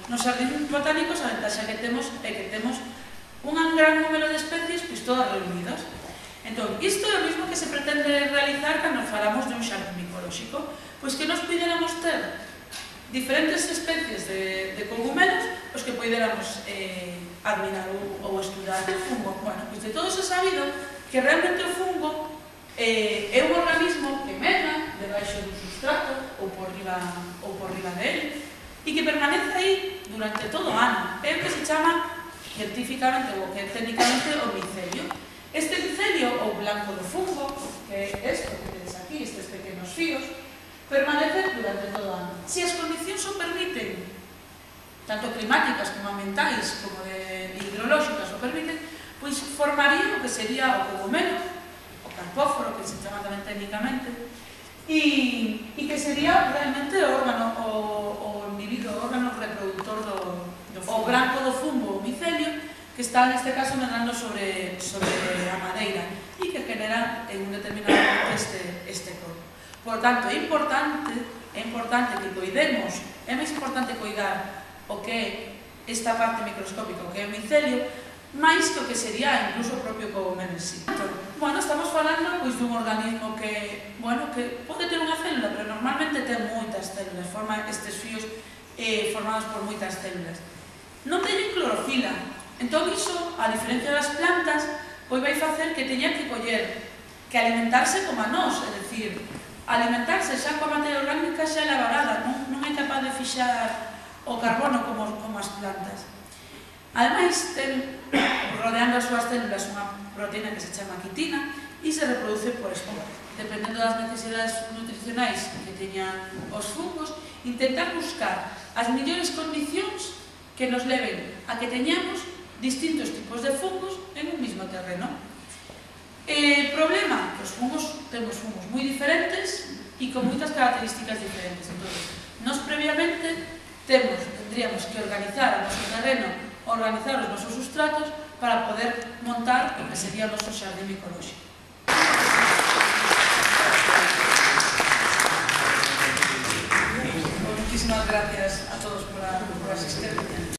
nos xardíns botánicos a ventaxa que temos é que temos un gran número de especies todas reunidas. Entón, isto é o mesmo que se pretende realizar cando falamos de un xardín micolóxico, pois que nos puidéramos ter diferentes especies de cogumelos os que puidéramos admirar ou estudar o fungo. Bueno, pois de todo se sabido que realmente o fungo é un organismo que medra debaixo do substrato ou por riba dele e que permanece aí durante todo o ano. É o que se chama científicamente ou que técnicamente o micelio. Este micelio ou blanco do fungo, que é isto que tedes aquí, estes pequenos fíos, permanece durante todo o ano. Se as condicións o permiten, tanto climáticas como ambientais, como hidrolóxicas o permiten, pois formaría o que sería o cogumelo, o carpóforo, que se chama tamén técnicamente, e que sería realmente o órgano, o individuo, o órgano reproductor do fungo. O branco do fungo, o micelio, que está neste caso medrando sobre a madeira e que genera en un determinado momento este corpo. Por tanto, é importante que coidemos, é máis importante coidar o que é esta parte microscópica, o que é o micelio, máis que o que sería incluso o propio cogumelo en sí. Bueno, estamos falando pois dun organismo que pode ter unha célula, pero normalmente ten moitas células, forma estes fíos formados por moitas células. Non teñen clorofila, entón iso, a diferencia das plantas, pois vai facer que teñan que coller, que alimentarse como a nós, é dicir, alimentarse xa coa materia orgánica xa elaborada, non é capaz de fixar o carbono como as plantas. Ademais, ten rodeando as súas células unha proteína que se chama quitina e se reproduce por espora. Dependendo das necesidades nutricionais que teñan os fungos, intentar buscar as mellores condicións que nos leven a que teñamos distintos tipos de fungos en un mismo terreno. Problema, que os fungos temos fungos moi diferentes e con moitas características diferentes. Entón, nos previamente tendríamos que organizar o noso terreno, organizar os nosos sustratos para poder montar o que sería o noso xardín micolóxico.